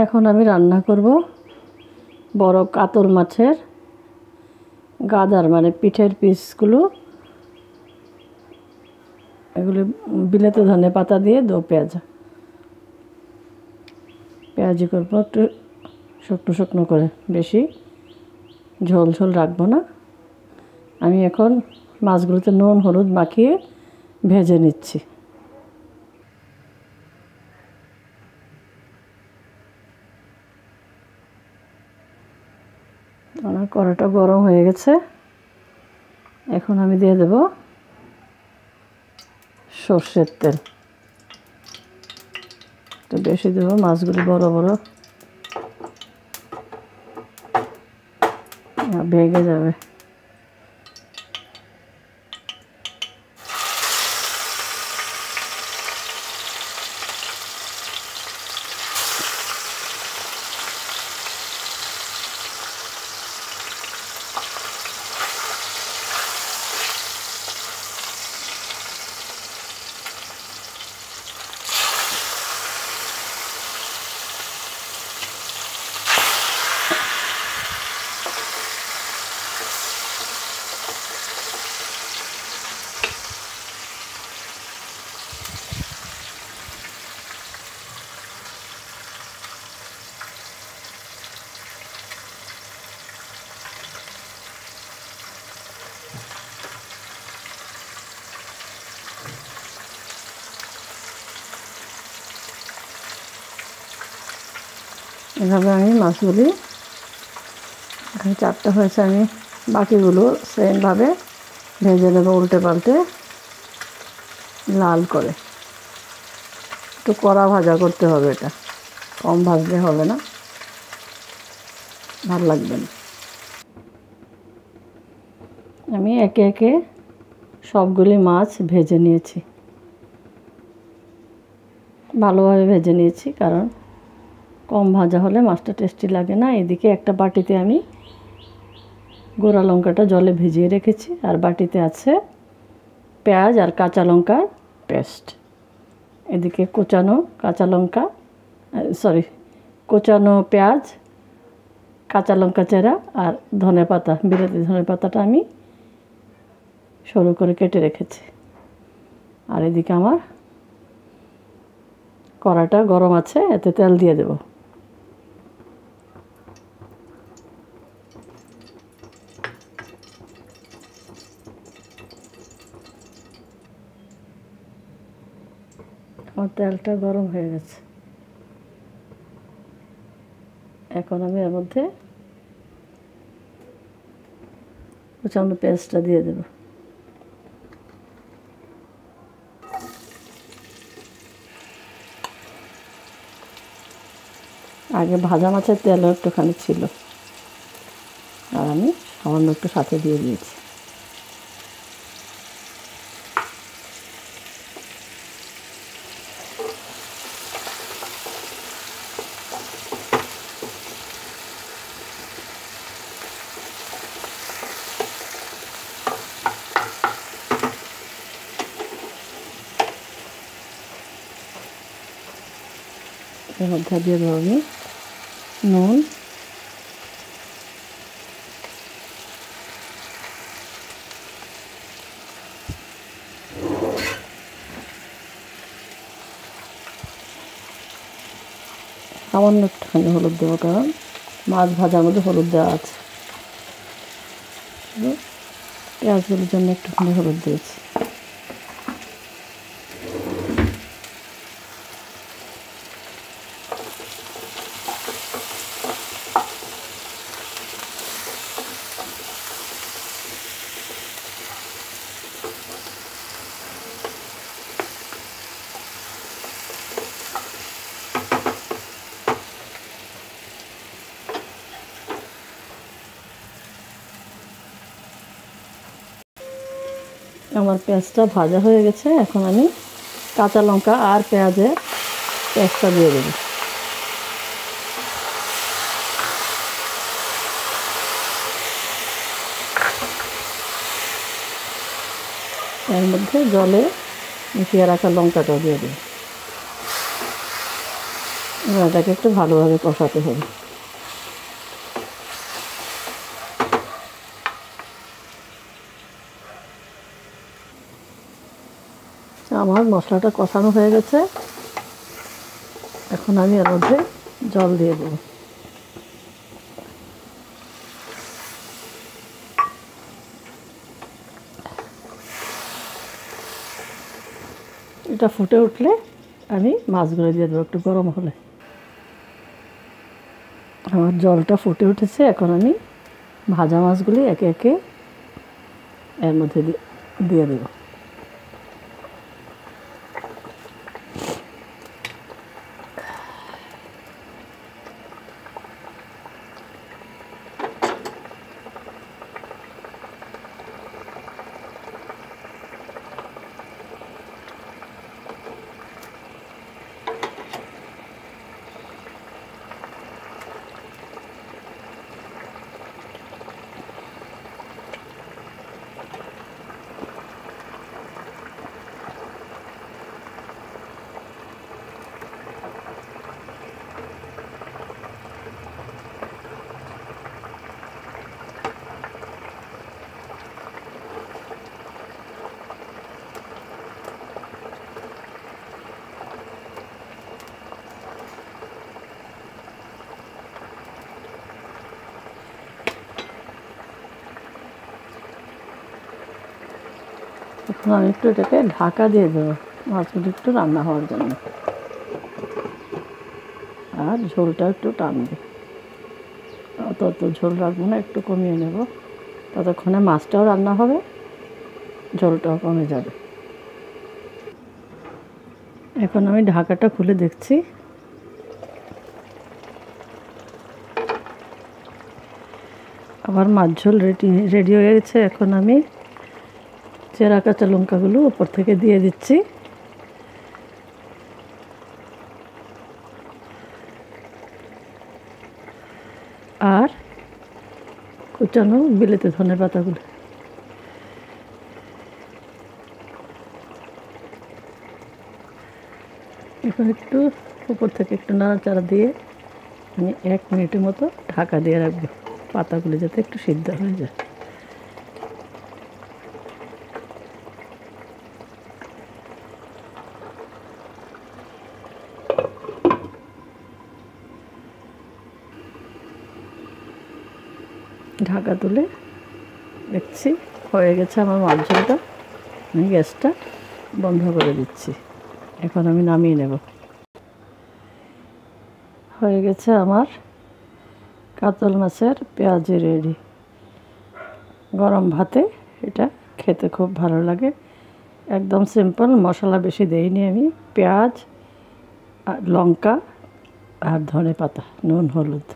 এখন আমি রান্না করব বড় কাতল মাছের গাদার মানে পিঠের পিসগুলো, এগুলো বিলাতি ধনে পাতা দিয়ে পেঁয়াজি করব একটু শুকনো শুকনো করে, বেশি ঝোল ঝোল রাখবো না। আমি এখন মাছগুলোতে নুন হলুদ মাখিয়ে ভেজে নিচ্ছি। আমার কড়াইটা গরম হয়ে গেছে, এখন আমি দিয়ে দেব সর্ষের তেল। একটু বেশি দেবো, মাছগুলি বড় বড় ভেঙে যাবে। এভাবে আমি মাছগুলি, এখানে 4টা হয়েছে, আমি বাকিগুলো সেমভাবে ভেজে নেব উল্টে পাল্টে লাল করে। একটু কড়া ভাজা করতে হবে, এটা কম ভাজলে হবে না, ভালো লাগবে না। আমি একে একে সবগুলি মাছ ভেজে নিয়েছি, ভালোভাবে ভেজে নিয়েছি, কারণ কম ভাজা হলে মাছটা টেস্টি লাগে না। এদিকে একটা বাটিতে আমি গোড়া লঙ্কাটা জলে ভিজিয়ে রেখেছি, আর বাটিতে আছে পেঁয়াজ আর কাঁচা লঙ্কার পেস্ট। এদিকে কোচানো পেঁয়াজ, কাঁচা লঙ্কা চেরা আর ধনে পাতা, বিলাতি ধনে পাতাটা আমি সরু করে কেটে রেখেছি। আর এদিকে আমার কড়াইটা গরম আছে, এতে তেল দিয়ে দেব। আমার তেলটা গরম হয়ে গেছে, এখন আমি এর মধ্যে কুচানো পেঁয়াজটা দিয়ে দেব। আগে ভাজা মাছের তেলও একটুখানি ছিল, আর আমি সামান্য একটু সাথে দিয়ে দিয়েছি। এর মধ্যে দিয়ে দেবো আমি নুন, সামান্য একটুখানি হলুদ দেবো, কারণ মাছ ভাজার মধ্যে হলুদ দেওয়া আছে। পেঁয়াজগুলোর জন্য একটুখানি হলুদ দিয়েছি। আমার পেঁয়াজটা ভাজা হয়ে গেছে, এখন আমি কাঁচা লঙ্কা আর পেঁয়াজের পেস্টটা দিয়ে দেব। এর মধ্যে জলে মিশিয়ে রাখা লঙ্কাটাও দিয়ে দেব। এবার এটাকে একটু ভালোভাবে কষাতে হবে। আমার মশলাটা কষানো হয়ে গেছে, এখন আমি এর মধ্যে জল দিয়ে দেবো। এটা ফুটে উঠলে আমি মাছগুলো দিয়ে দেবো একটু গরম হলে। আমার জলটা ফুটে উঠেছে, এখন আমি ভাজা মাছগুলি একে একে এর মধ্যে দিয়ে দেবো। এখন আমি একটু এটাকে ঢাকা দিয়ে দেবো মাছগুলো একটু রান্না হওয়ার জন্য, আর ঝোলটা একটু টানবে। অত ঝোল রাখবো না, একটু কমিয়ে নেব, ততক্ষণে মাছটাও রান্না হবে, ঝোলটাও কমে যাবে। এখন আমি ঢাকাটা খুলে দেখছি, আমার মাছ ঝোল রেডি হয়ে গেছে। এখন আমি চেরা কাঁচা লঙ্কাগুলো উপর থেকে দিয়ে দিচ্ছি, আর কুচানো বিলেতি ধনে পাতাগুলো। এখন একটু উপর থেকে একটু নাড়াচাড়া দিয়ে আমি 1 মিনিটের মতো ঢাকা দিয়ে রাখবো, পাতাগুলো যাতে একটু সিদ্ধ হয়ে যায়। ঢাকা তুলে দেখছি হয়ে গেছে আমার মাছ ঝোলটা। আমি গ্যাসটা বন্ধ করে দিচ্ছি, এখন আমি নামিয়ে নেব। হয়ে গেছে আমার কাতল মাছের পেঁয়াজি রেডি। গরম ভাতে এটা খেতে খুব ভালো লাগে, একদম সিম্পল, মশলা বেশি দেইনি আমি, পেঁয়াজ আর লঙ্কা আর ধনে পাতা, নুন হলুদ।